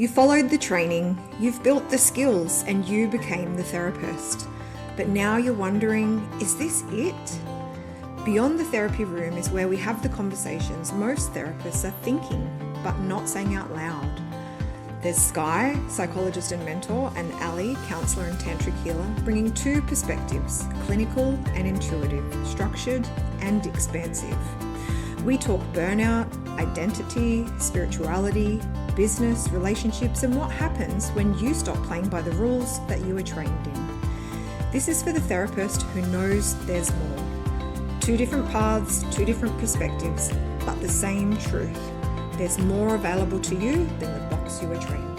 You followed the training, you've built the skills, and you became the therapist. But now you're wondering, is this it? Beyond the therapy room is where we have the conversations most therapists are thinking, but not saying out loud. There's Sky, psychologist and mentor, and Ali, counsellor and tantric healer, bringing two perspectives, clinical and intuitive, structured and expansive. We talk burnout, identity, spirituality, business, relationships, and what happens when you stop playing by the rules that you were trained in. This is for the therapist who knows there's more. Two different paths, two different perspectives, but the same truth. There's more available to you than the box you were trained in.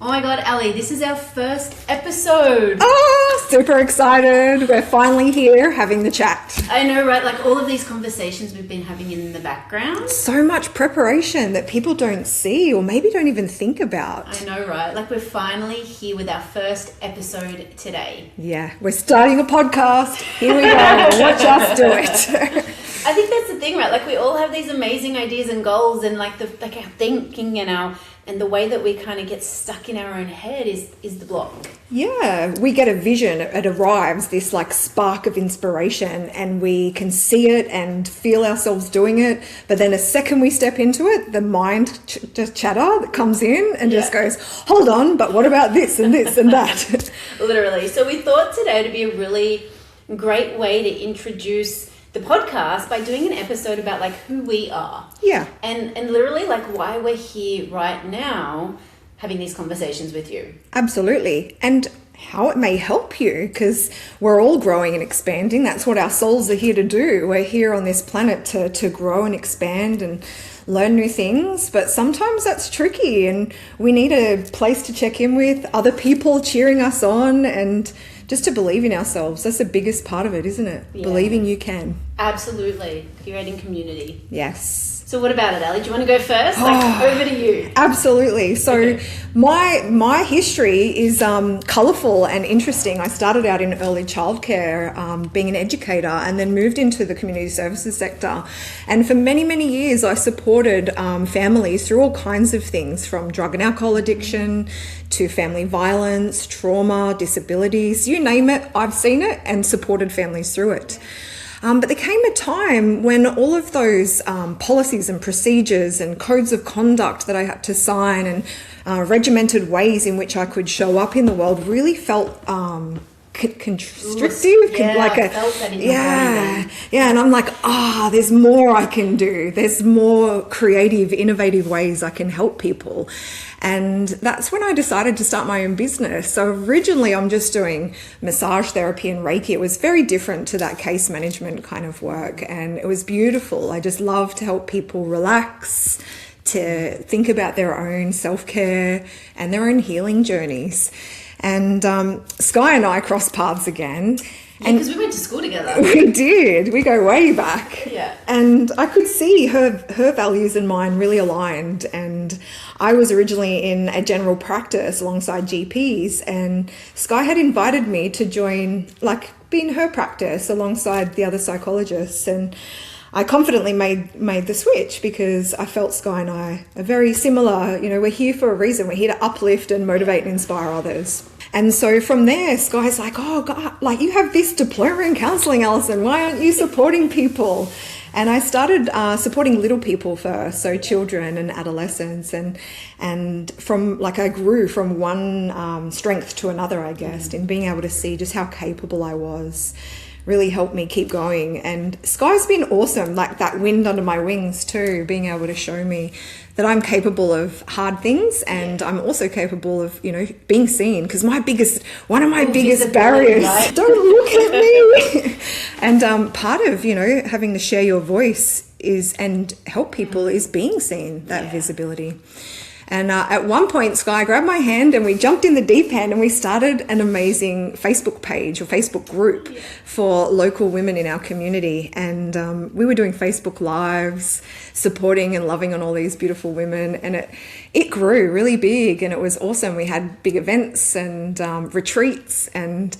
Oh my God, Ali, this is our first episode. Oh, super excited. We're finally here having the chat. I know, right? Like all of these conversations we've been having in the background. So much preparation that people don't see or maybe don't even think about. I know, right? Like we're finally here with our first episode today. Yeah, we're starting a podcast. Here we go. Watch us do it. I think that's the thing, right? Like we all have these amazing ideas and goals, and like our thinking and the way that we kind of get stuck in our own head is the block. Yeah, we get a vision, it arrives, this like spark of inspiration, and we can see it and feel ourselves doing it. But then a second we step into it, the mind just chatter that comes in and just goes, hold on, but what about this and this and that? Literally. So we thought today to be a really great way to introduce the podcast by doing an episode about like who we are. Yeah. And literally like why we're here right now having these conversations with you. Absolutely. And how it may help you, because we're all growing and expanding. That's what our souls are here to do. We're here on this planet to grow and expand and learn new things, but sometimes that's tricky and we need a place to check in with, other people cheering us on, and just to believe in ourselves. That's the biggest part of it, isn't it? Yeah. Believing you can. Absolutely. Creating community. Yes. So what about it, Ali? Do you want to go first? Over to you. Absolutely. So my history is colourful and interesting. I started out in early childcare, being an educator, and then moved into the community services sector. And for many, many years, I supported families through all kinds of things, from drug and alcohol addiction to family violence, trauma, disabilities, you name it. I've seen it and supported families through it. But there came a time when all of those policies and procedures and codes of conduct that I had to sign and regimented ways in which I could show up in the world really felt constrictive. And I'm like, there's more I can do. There's more creative, innovative ways I can help people. And that's when I decided to start my own business. So originally I'm just doing massage therapy and Reiki. It was very different to that case management kind of work. And it was beautiful. I just love to help people relax, to think about their own self-care and their own healing journeys. And Sky and I crossed paths again. Yeah, because we went to school together. We did. We go way back. Yeah. And I could see her values and mine really aligned. And I was originally in a general practice alongside GPs, and Sky had invited me to join, be in her practice alongside the other psychologists. And I confidently made the switch because I felt Sky and I are very similar. You know, we're here for a reason. We're here to uplift and motivate and inspire others. And so from there, Sky's like, oh God, you have this diploma in counselling, Alison. Why aren't you supporting people? And I started supporting little people first, so children and adolescents, and from I grew from one strength to another, I guess, in being able to see just how capable I was. Really helped me keep going. And Sky's been awesome, like that wind under my wings too, being able to show me that I'm capable of hard things, and I'm also capable of, being seen, because one of my biggest barriers, right? Don't look at me. And part of, having to share your voice and help people is being seen, that visibility. And at one point, Sky grabbed my hand and we jumped in the deep end and we started an amazing Facebook page or Facebook group for local women in our community. And we were doing Facebook Lives, supporting and loving on all these beautiful women. And it grew really big and it was awesome. We had big events and retreats, and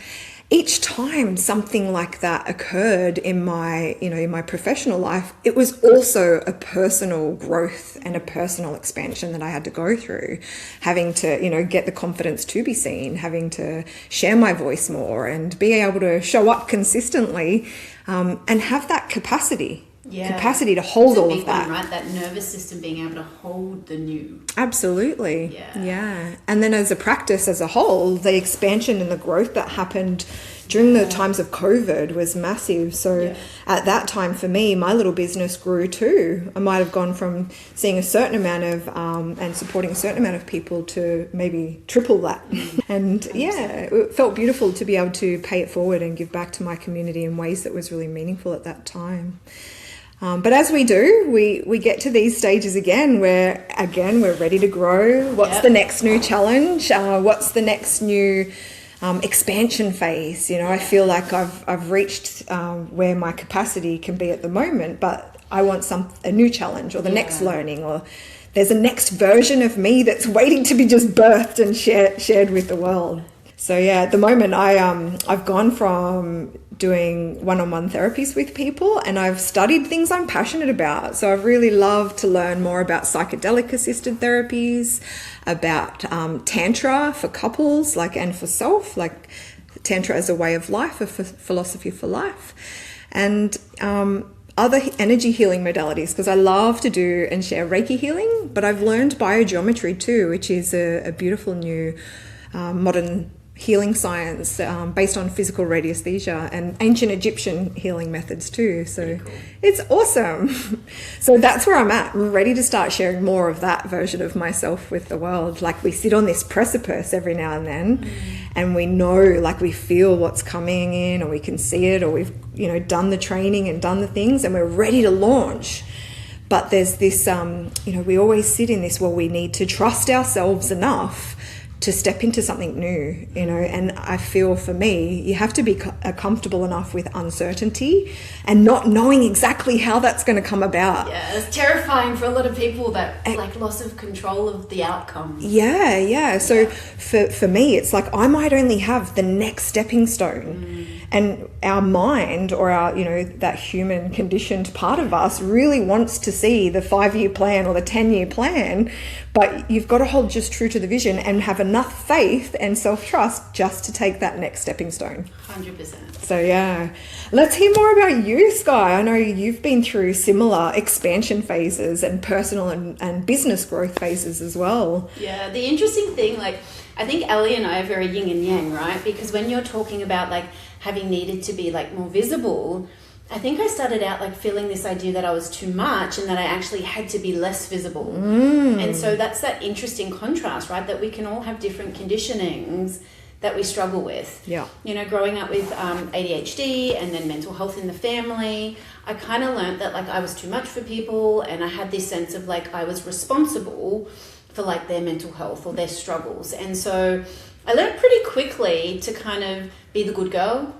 each time something like that occurred in my, in my professional life, it was also a personal growth and a personal expansion that I had to go through, having to, get the confidence to be seen, having to share my voice more and be able to show up consistently, and have that capacity to hold all of that. Right? That nervous system being able to hold the new. Absolutely. Yeah. And then as a practice as a whole, the expansion and the growth that happened during the times of COVID was massive. So at that time for me, my little business grew too. I might have gone from seeing a certain amount of and supporting a certain amount of people to maybe triple that. And it felt beautiful to be able to pay it forward and give back to my community in ways that was really meaningful at that time. But as we do, we get to these stages again where, we're ready to grow. What's the next new challenge? What's the next new expansion phase? I feel like I've reached where my capacity can be at the moment, but I want a new challenge or the next learning, or there's a next version of me that's waiting to be just birthed and shared with the world. So at the moment I've gone from doing one-on-one therapies with people, and I've studied things I'm passionate about. So I've really loved to learn more about psychedelic assisted therapies, about tantra for couples, and for self, like tantra as a way of life, a philosophy for life, and other energy healing modalities, because I love to do and share Reiki healing, but I've learned biogeometry too, which is a beautiful new modern healing science based on physical radiesthesia and ancient Egyptian healing methods too. So it's awesome. So that's where I'm at. I'm ready to start sharing more of that version of myself with the world. Like, we sit on this precipice every now and then, and we know, we feel what's coming in, or we can see it, or we've, done the training and done the things, and we're ready to launch. But there's this, we always sit in this, we need to trust ourselves enough to step into something new, and I feel for me, you have to be comfortable enough with uncertainty and not knowing exactly how that's going to come about. Yeah, it's terrifying for a lot of people, that loss of control of the outcome. So for me, it's I might only have the next stepping stone. And our mind, or our, that human conditioned part of us, really wants to see the 5-year plan or the 10-year plan, but you've got to hold just true to the vision and have enough faith and self-trust just to take that next stepping stone. 100%. So let's hear more about you, Sky. I know you've been through similar expansion phases and personal and business growth phases as well. Yeah, the interesting thing, I think Ellie and I are very yin and yang, right? Because when you're talking about having needed to be more visible, I think I started out feeling this idea that I was too much and that I actually had to be less visible. And so that's that interesting contrast, right? That we can all have different conditionings that we struggle with. Yeah. Growing up with ADHD and then mental health in the family, I kind of learned that I was too much for people, and I had this sense of I was responsible for their mental health or their struggles. And so I learned pretty quickly to kind of be the good girl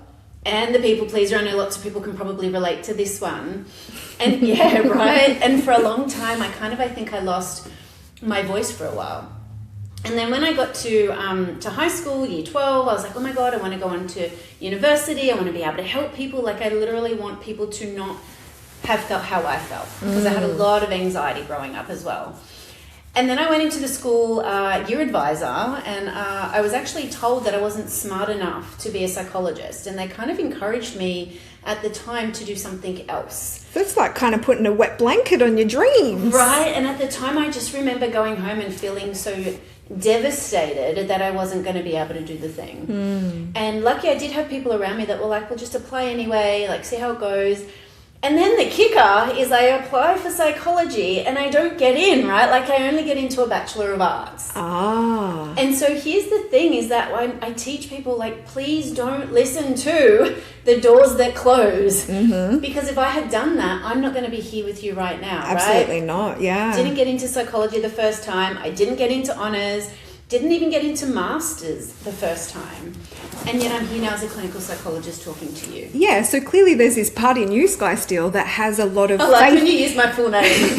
and the people pleaser. I know lots of people can probably relate to this one. And right. And for a long time, I think I lost my voice for a while. And then when I got to high school, year 12, I was like, oh my God, I want to go on to university. I want to be able to help people. I literally want people to not have felt how I felt, because I had a lot of anxiety growing up as well. And then I went into the school year advisor, and I was actually told that I wasn't smart enough to be a psychologist, and they kind of encouraged me at the time to do something else. That's kind of putting a wet blanket on your dreams. Right, and at the time I just remember going home and feeling so devastated that I wasn't going to be able to do the thing. And lucky I did have people around me that were well, just apply anyway, see how it goes. And then the kicker is I apply for psychology and I don't get in, right? I only get into a Bachelor of Arts. And so here's the thing is that I teach people, please don't listen to the doors that close. Because if I had done that, I'm not going to be here with you right now, Absolutely right? not, yeah. Didn't get into psychology the first time. I didn't get into honours. Didn't even get into masters the first time. And yet I'm here now as a clinical psychologist talking to you. Yeah, so clearly there's this part in you, Sky, still that has a lot of I like when you use my full name.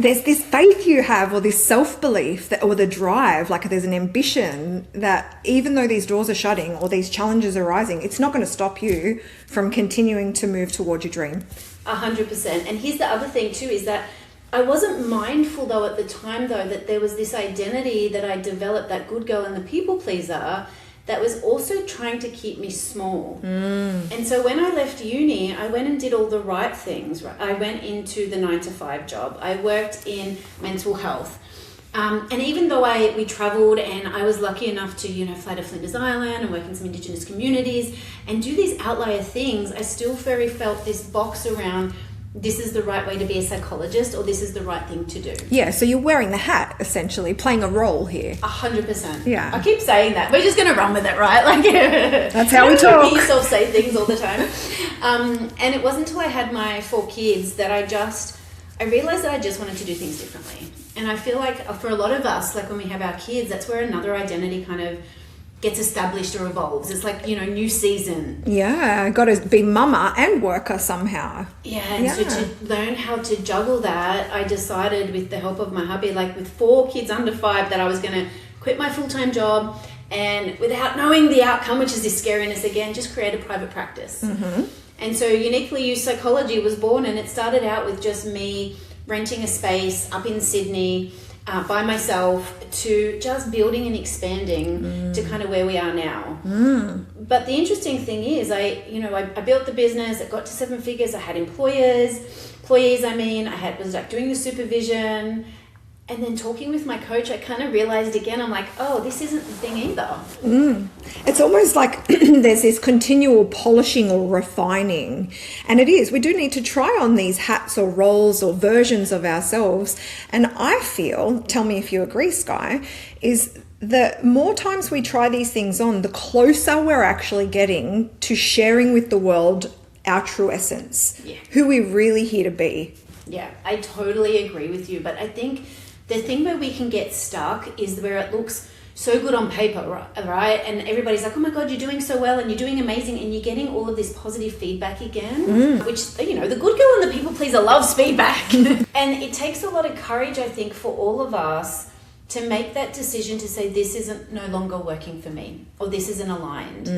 there's this faith you have, or this self-belief that, or the drive, like there's an ambition that even though these doors are shutting or these challenges are rising, it's not going to stop you from continuing to move towards your dream. 100%. And here's the other thing too, is that I wasn't mindful though at the time though that there was this identity that I developed, that good girl and the people pleaser, that was also trying to keep me small. And so when I left uni, I went and did all the right things. Right? I went into the 9-to-5 job. I worked in mental health. And even though we travelled, and I was lucky enough to, fly to Flinders Island and work in some Indigenous communities and do these outlier things, I still very felt this box around, this is the right way to be a psychologist, or this is the right thing to do. Yeah, so you're wearing the hat, essentially, playing a role here. 100%. Yeah. I keep saying that. We're just going to run with it, right? Like, that's how we talk. You yourself say things all the time. And it wasn't until I had my 4 kids that I realized that I just wanted to do things differently. And I feel like for a lot of us, like when we have our kids, that's where another identity kind of gets established or evolves. It's like, new season. Yeah, got to be mama and worker somehow. Yeah, and so to learn how to juggle that, I decided with the help of my hubby, like with 4 kids under 5, that I was going to quit my full-time job and without knowing the outcome, which is this scariness again, just create a private practice. And so Uniquely Used Psychology was born, and it started out with just me renting a space up in Sydney, by myself, to just building and expanding to kind of where we are now. But the interesting thing is, I built the business. It got to 7 figures. I had employees. I was like doing the supervision, and then talking with my coach, I kind of realized again, I'm like, oh, this isn't the thing either. It's almost like there's this continual polishing or refining. And it is. We do need to try on these hats or roles or versions of ourselves. And I feel, tell me if you agree, Sky, is the more times we try these things on, the closer we're actually getting to sharing with the world our true essence, who we're really here to be. Yeah, I totally agree with you. But I think the thing where we can get stuck is where it looks so good on paper, right? And everybody's like, oh my God, you're doing so well and you're doing amazing, and you're getting all of this positive feedback again, which, the good girl and the people pleaser loves feedback. And it takes a lot of courage, I think, for all of us to make that decision to say, this isn't no longer working for me, or this isn't aligned,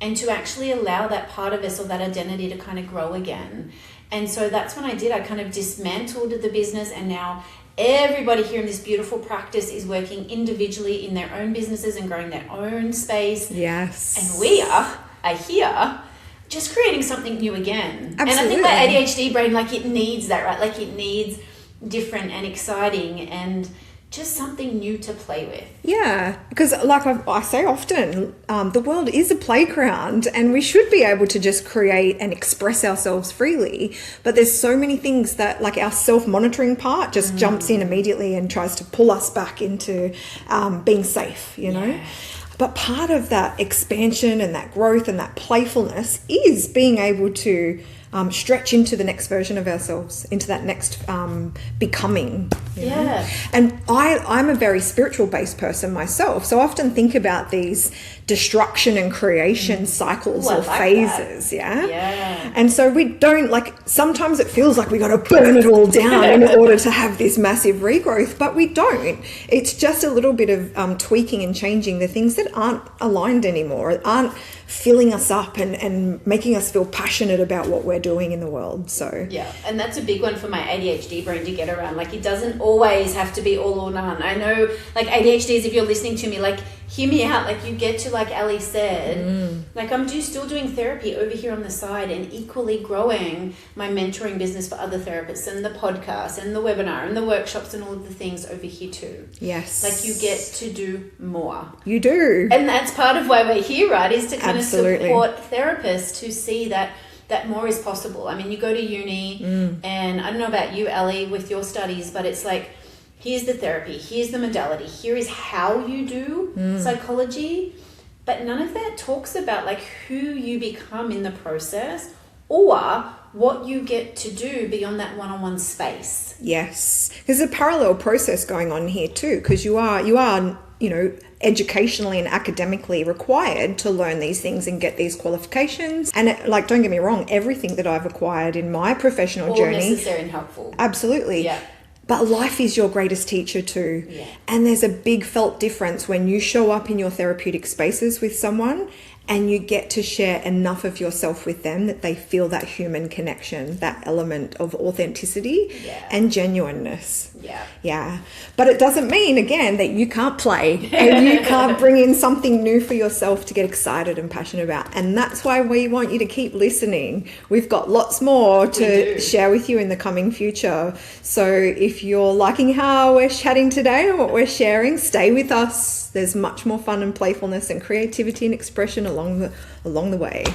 and to actually allow that part of us or that identity to kind of grow again. And so that's when I kind of dismantled the business, and now everybody here in this beautiful practice is working individually in their own businesses and growing their own space. Yes. And we are here just creating something new again. Absolutely. And I think my ADHD brain, like, it needs that, right? Like, it needs different and exciting and just something new to play with. Yeah, because like I say often, the world is a playground, and we should be able to just create and express ourselves freely. But there's so many things that, like, our self-monitoring part just jumps in immediately and tries to pull us back into being safe, know. But part of that expansion and that growth and that playfulness is being able to stretch into the next version of ourselves, into that next becoming. You know? And I'm a very spiritual based person myself, so I often think about these destruction and creation cycles or phases. And so we don't, like, sometimes it feels like we got to burn it all down in order to have this massive regrowth, but we don't. It's just a little bit of tweaking and changing the things that aren't aligned anymore, aren't filling us up and making us feel passionate about what we're doing in the world. So and that's a big one for my ADHD brain to get around. Like, it doesn't always have to be all or none. I know, like, ADHDs, if you're listening to me, like, hear me out. Like, you get to, like Ali said, like, I'm still doing therapy over here on the side and equally growing my mentoring business for other therapists, and the podcast and the webinar and the workshops and all of the things over here too. Yes. Like, you get to do more. You do. And that's part of why we're here, right? Is to kind Absolutely. of support therapists to see that more is possible. I mean, you go to uni and I don't know about you, Ali, with your studies, but it's like, here's the therapy, here's the modality, here is how you do psychology, but none of that talks about, like, who you become in the process or what you get to do beyond that one-on-one space. Yes. There's a parallel process going on here too, because you are educationally and academically required to learn these things and get these qualifications. And don't get me wrong, everything that I've acquired in my professional journey, all necessary and helpful. Absolutely. Yeah. But life is your greatest teacher too. Yeah. And there's a big felt difference when you show up in your therapeutic spaces with someone and you get to share enough of yourself with them that they feel that human connection, that element of authenticity and genuineness. Yeah. Yeah. But it doesn't mean, again, that you can't play and you can't bring in something new for yourself to get excited and passionate about. And that's why we want you to keep listening. We've got lots more to share with you in the coming future. So if you're liking how we're chatting today and what we're sharing, stay with us. There's much more fun and playfulness and creativity and expression along the way.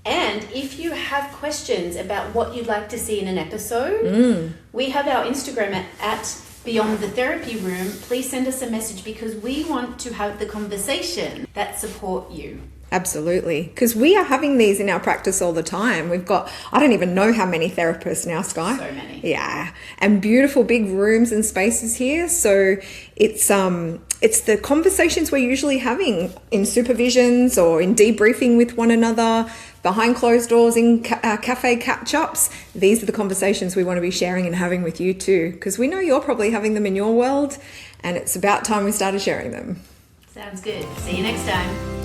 And if you have questions about what you'd like to see in an episode, we have our Instagram at Beyond the Therapy Room. Please send us a message because we want to have the conversation that support you. Absolutely. Because we are having these in our practice all the time. We've got, I don't even know how many therapists now, Sky. So many. Yeah. And beautiful big rooms and spaces here. So it's the conversations we're usually having in supervisions or in debriefing with one another, behind closed doors, in cafe catch-ups. These are the conversations we want to be sharing and having with you too. Because we know you're probably having them in your world and it's about time we started sharing them. Sounds good. See you next time.